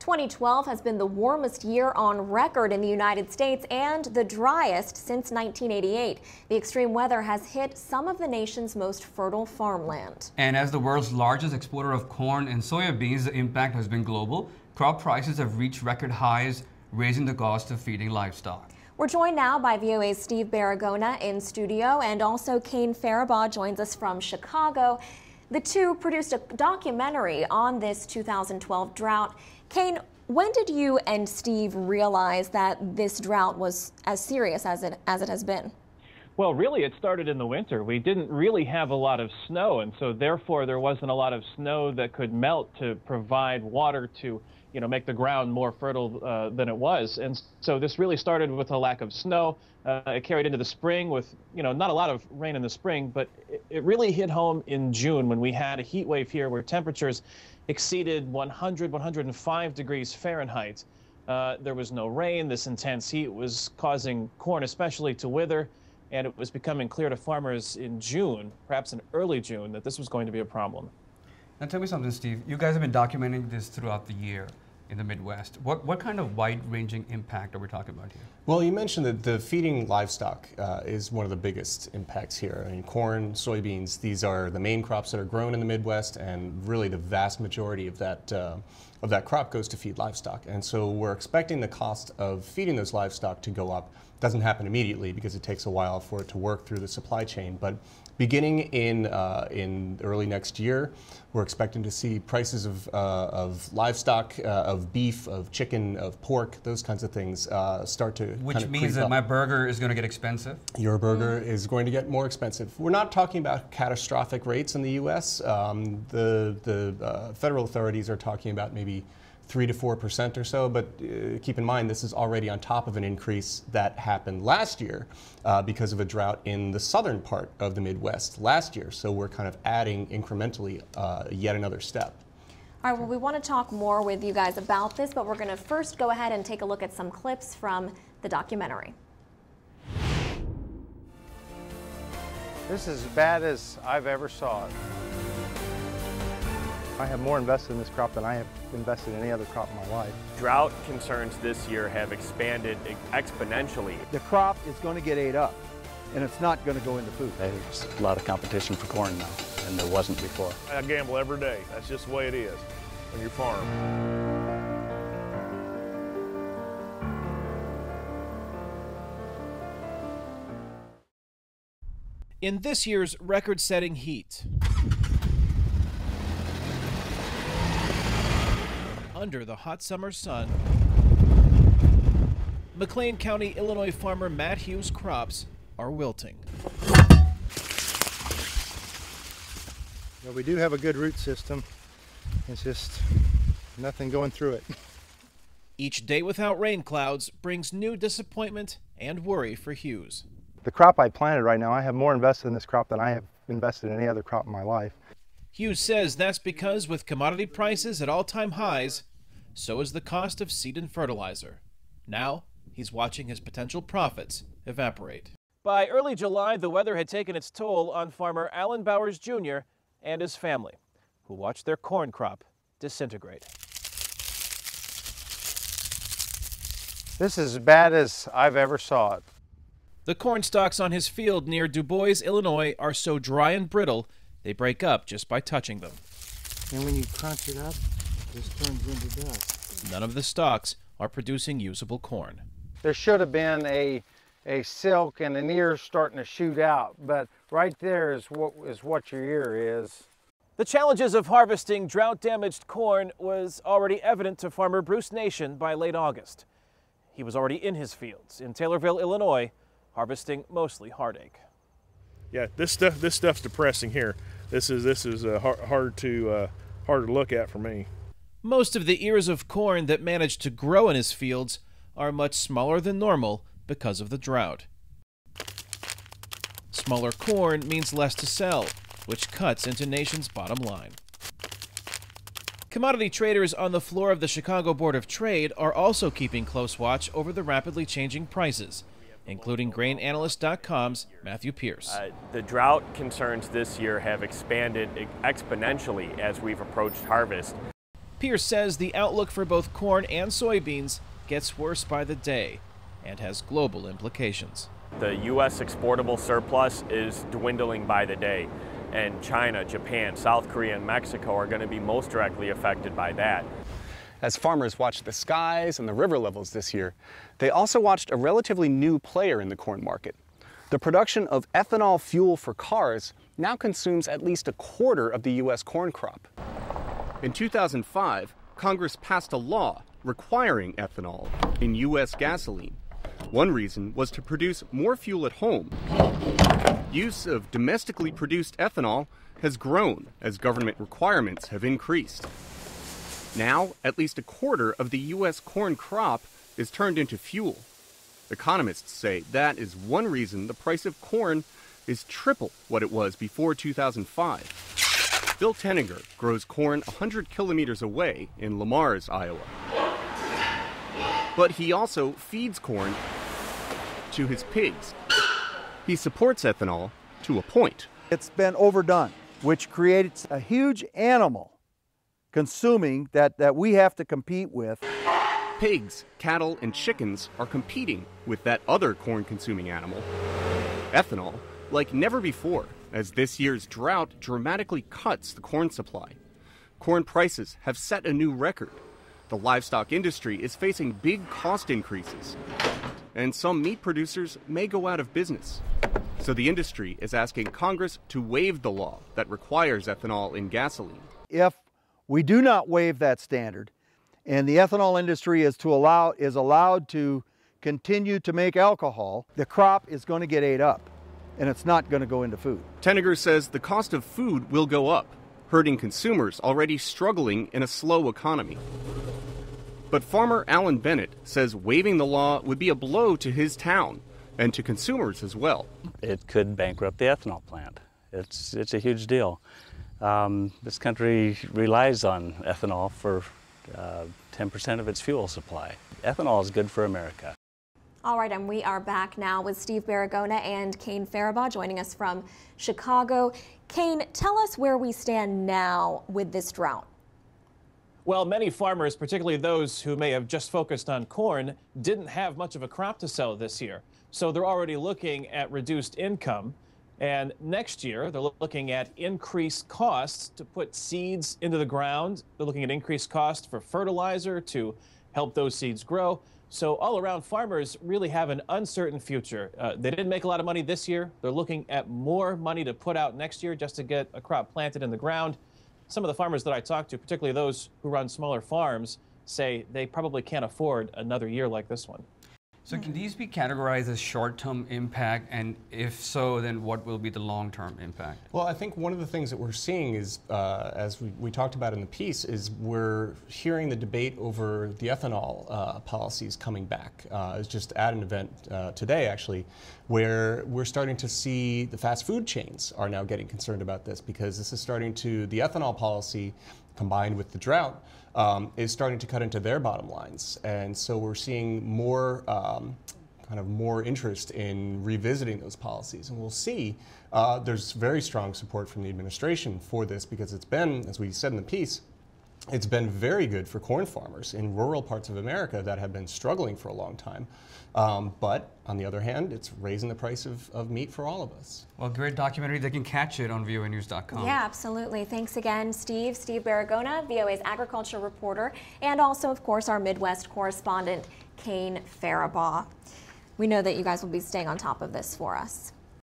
2012 has been the warmest year on record in the United States and the driest since 1988. The extreme weather has hit some of the nation's most fertile farmland. And as the world's largest exporter of corn and soybeans, the impact has been global. Crop prices have reached record highs, raising the cost of feeding livestock. We're joined now by VOA's Steve Baragona in studio, and also Kane Farabaugh joins us from Chicago. The two produced a documentary on this 2012 drought. Kane, when did you and Steve realize that this drought was as serious as it has been? Well, really, it started in the winter. We didn't really have a lot of snow, and so therefore there wasn't a lot of snow that could melt to provide water to, make the ground more fertile than it was. And so this really started with a lack of snow. It carried into the spring with, not a lot of rain in the spring, but it really hit home in June when we had a heat wave here where temperatures exceeded 105 degrees Fahrenheit. There was no rain. This intense heat was causing corn especially to wither, and it was becoming clear to farmers in June, perhaps in early June, that this was going to be a problem. Now tell me something, Steve. You guys have been documenting this throughout the year in the Midwest. What kind of wide-ranging impact are we talking about here? Well, you mentioned that the feeding livestock is one of the biggest impacts here. I mean, corn, soybeans, these are the main crops that are grown in the Midwest, and really the vast majority of that crop goes to feed livestock. And so we're expecting the cost of feeding those livestock to go up. Doesn't happen immediately because it takes a while for it to work through the supply chain, but beginning in early next year, we're expecting to see prices of livestock, of beef, of chicken, of pork, those kinds of things start to Which means that my burger is going to get expensive? Your burger is going to get more expensive. We're not talking about catastrophic rates in the U.S. The federal authorities are talking about maybe 3 to 4% or so, but keep in mind this is already on top of an increase that happened last year because of a drought in the southern part of the Midwest last year. So we're kind of adding incrementally yet another step. All right, well, we want to talk more with you guys about this, but we're going to first go ahead and take a look at some clips from the documentary. This is as bad as I've ever saw it. I have more invested in this crop than I have invested in any other crop in my life. Drought concerns this year have expanded exponentially. The crop is going to get ate up, and it's not going to go into food. There's a lot of competition for corn now, and there wasn't before. I gamble every day. That's just the way it is when you farm. In this year's record-setting heat, under the hot summer sun, McLean County, Illinois farmer Matt Hughes' crops are wilting. Well, we do have a good root system. It's just nothing going through it. Each day without rain clouds brings new disappointment and worry for Hughes. The crop I planted right now, I have more invested in this crop than I have invested in any other crop in my life. Hughes says that's because with commodity prices at all-time highs, so is the cost of seed and fertilizer. Now, he's watching his potential profits evaporate. By early July, the weather had taken its toll on farmer Alan Bowers Jr. and his family, who watched their corn crop disintegrate. This is as bad as I've ever saw it. The corn stalks on his field near Du Bois, Illinois are so dry and brittle, they break up just by touching them. And when you crunch it up, this turns into dust. None of the stalks are producing usable corn. There should have been a silk and an ear starting to shoot out, but right there is what your ear is. The challenges of harvesting drought-damaged corn was already evident to farmer Bruce Nation by late August. He was already in his fields in Taylorville, Illinois, harvesting mostly hardtack. Yeah, this stuff's depressing here. This is hard to look at for me. Most of the ears of corn that managed to grow in his fields are much smaller than normal because of the drought. Smaller corn means less to sell, which cuts into Nation's bottom line. Commodity traders on the floor of the Chicago Board of Trade are also keeping close watch over the rapidly changing prices, including GrainAnalyst.com's Matthew Pierce. The drought concerns this year have expanded exponentially as we've approached harvest. Pierce says the outlook for both corn and soybeans gets worse by the day and has global implications. The U.S. exportable surplus is dwindling by the day, and China, Japan, South Korea, and Mexico are going to be most directly affected by that. As farmers watched the skies and the river levels this year, they also watched a relatively new player in the corn market. The production of ethanol fuel for cars now consumes at least a quarter of the U.S. corn crop. In 2005, Congress passed a law requiring ethanol in U.S. gasoline. One reason was to produce more fuel at home. Use of domestically produced ethanol has grown as government requirements have increased. Now, at least a quarter of the U.S. corn crop is turned into fuel. Economists say that is one reason the price of corn is triple what it was before 2005. Bill Tenninger grows corn 100 kilometers away in Lamars, Iowa. But he also feeds corn to his pigs. He supports ethanol to a point. It's been overdone, which creates a huge animal consuming that we have to compete with. Pigs, cattle, and chickens are competing with that other corn-consuming animal, ethanol, like never before, as this year's drought dramatically cuts the corn supply. Corn prices have set a new record. The livestock industry is facing big cost increases, and some meat producers may go out of business. So the industry is asking Congress to waive the law that requires ethanol in gasoline. If we do not waive that standard, and the ethanol industry is allowed to continue to make alcohol, the crop is going to get ate up, and it's not going to go into food. Tenninger says the cost of food will go up, hurting consumers already struggling in a slow economy. But farmer Alan Bennett says waiving the law would be a blow to his town and to consumers as well. It could bankrupt the ethanol plant. It's a huge deal. This country relies on ethanol for 10% of its fuel supply. Ethanol is good for America. All right, and we are back now with Steve Baragona and Kane Farabaugh joining us from Chicago. Kane, tell us where we stand now with this drought. Well, many farmers, particularly those who may have just focused on corn, didn't have much of a crop to sell this year. So they're already looking at reduced income. And next year, they're looking at increased costs to put seeds into the ground. They're looking at increased costs for fertilizer to help those seeds grow. So all around, farmers really have an uncertain future. They didn't make a lot of money this year. They're looking at more money to put out next year just to get a crop planted in the ground. Some of the farmers that I talked to, particularly those who run smaller farms, say they probably can't afford another year like this one. So can these be categorized as short-term impact, and if so, then what will be the long-term impact? Well, I think one of the things that we're seeing is, as we talked about in the piece, is we're hearing the debate over the ethanol policies coming back. I was just at an event today, actually, where we're starting to see the fast food chains are now getting concerned about this, because this is starting to, the ethanol policy combined with the drought, is starting to cut into their bottom lines. And so we're seeing more, more interest in revisiting those policies. And we'll see, there's very strong support from the administration for this, because it's been, as we said in the piece, it's been very good for corn farmers in rural parts of America that have been struggling for a long time. But on the other hand, it's raising the price of meat for all of us. Well, great documentary. They can catch it on voanews.com. Yeah, absolutely. Thanks again, Steve. Steve Baragona, VOA's agriculture reporter, and also, of course, our Midwest correspondent, Kane Farabaugh. We know that you guys will be staying on top of this for us.